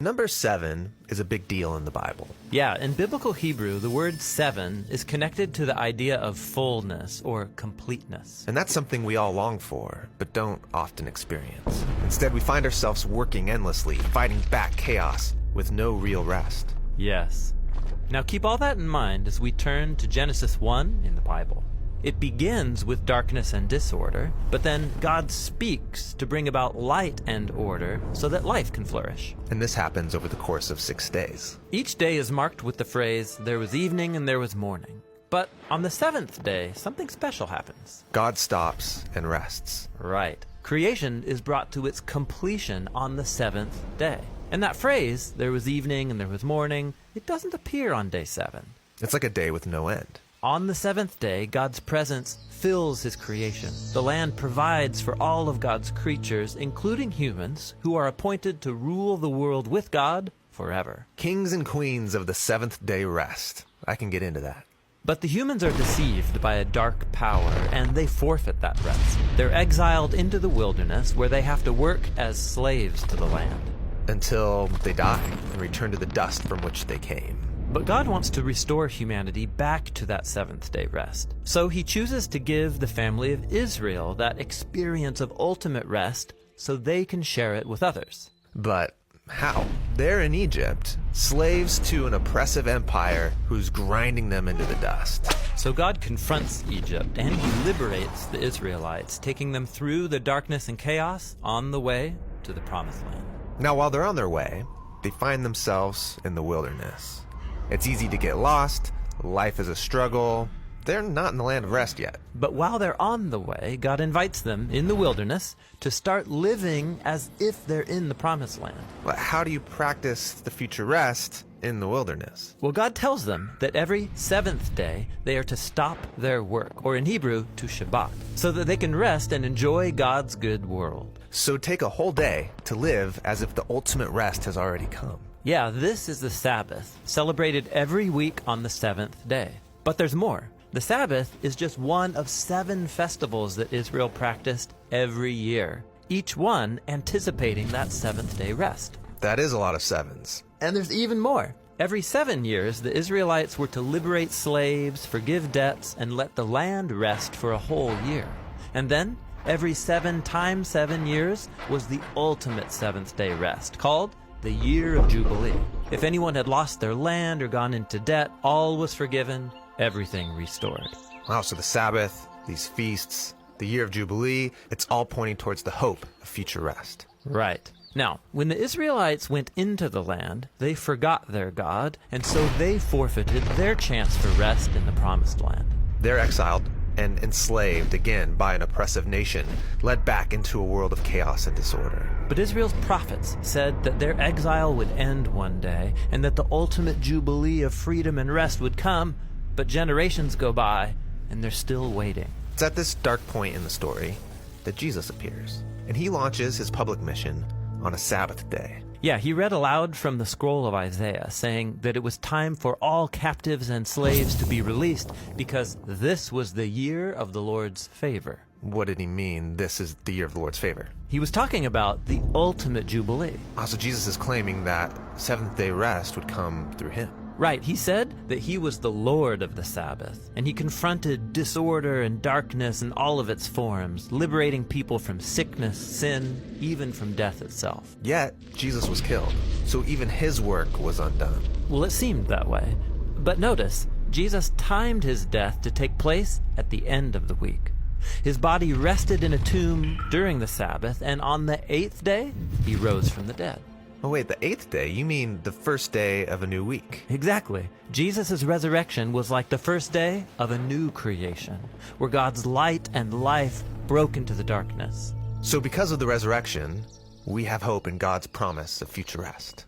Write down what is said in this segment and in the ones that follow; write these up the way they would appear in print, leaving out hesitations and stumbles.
Number 7 is a big deal in the Bible. Yeah, in biblical Hebrew, the word 7 is connected to the idea of fullness or completeness. And that's something we all long for, but don't often experience. Instead, we find ourselves working endlessly, fighting back chaos with no real rest. Yes. Now keep all that in mind as we turn to Genesis 1 in the Bible. It begins with darkness and disorder, but then God speaks to bring about light and order so that life can flourish. And this happens over the course of 6 days. Each day is marked with the phrase, "There was evening and there was morning." But on the 7th day, something special happens. God stops and rests. Right. Creation is brought to its completion on the 7th day. And that phrase, "There was evening and there was morning," it doesn't appear on day 7. It's like a day with no end. On the 7th day, God's presence fills his creation. The land provides for all of God's creatures, including humans, who are appointed to rule the world with God forever. Kings and queens of the 7th day rest. I can get into that. But the humans are deceived by a dark power, and they forfeit that rest. They're exiled into the wilderness, where they have to work as slaves to the land. Until they die and return to the dust from which they came. But God wants to restore humanity back to that 7th day rest. So he chooses to give the family of Israel that experience of ultimate rest so they can share it with others. But how? They're in Egypt, slaves to an oppressive empire who's grinding them into the dust. So God confronts Egypt and he liberates the Israelites, taking them through the darkness and chaos on the way to the promised land. Now, while they're on their way, they find themselves in the wilderness. It's easy to get lost. Life is a struggle. They're not in the land of rest yet. But while they're on the way, God invites them in the wilderness to start living as if they're in the promised land. But how do you practice the future rest in the wilderness? Well, God tells them that every 7th day they are to stop their work, or in Hebrew, to Shabbat, so that they can rest and enjoy God's good world. So take a whole day to live as if the ultimate rest has already come. Yeah, this is the Sabbath, celebrated every week on the 7th day. But there's more. The Sabbath is just one of 7 festivals that Israel practiced every year, each one anticipating that 7th day rest. That is a lot of 7s. And there's even more. Every 7 years, the Israelites were to liberate slaves, forgive debts, and let the land rest for a whole year. And then, every 7 times 7 years was the ultimate 7th day rest, called the Year of Jubilee. If anyone had lost their land or gone into debt, all was forgiven, everything restored. Wow, so the Sabbath, these feasts, the Year of Jubilee, it's all pointing towards the hope of future rest. Right. Now, when the Israelites went into the land, they forgot their God, and so they forfeited their chance for rest in the promised land. They're exiled and enslaved again by an oppressive nation, led back into a world of chaos and disorder. But Israel's prophets said that their exile would end one day, and that the ultimate jubilee of freedom and rest would come, but generations go by, and they're still waiting. It's at this dark point in the story that Jesus appears, and he launches his public mission on a Sabbath day. Yeah, he read aloud from the scroll of Isaiah, saying that it was time for all captives and slaves to be released, because this was the year of the Lord's favor. What did he mean, this is the year of the Lord's favor? He was talking about the ultimate jubilee. Also, Jesus is claiming that 7th day rest would come through him. Right, he said that he was the Lord of the Sabbath, and he confronted disorder and darkness in all of its forms, liberating people from sickness, sin, even from death itself. Yet, Jesus was killed, so even his work was undone. Well, it seemed that way. But notice, Jesus timed his death to take place at the end of the week. His body rested in a tomb during the Sabbath, and on the 8th day, he rose from the dead. Oh wait, the 8th day? You mean the first day of a new week? Exactly. Jesus' resurrection was like the first day of a new creation, where God's light and life broke into the darkness. So because of the resurrection, we have hope in God's promise of future rest.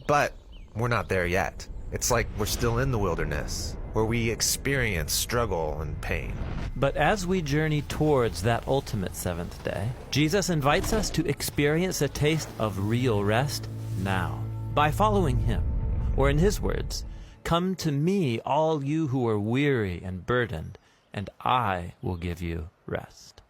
But we're not there yet. It's like we're still in the wilderness, where we experience struggle and pain. But as we journey towards that ultimate 7th day, Jesus invites us to experience a taste of real rest now by following him. Or in his words, "Come to me, all you who are weary and burdened, and I will give you rest."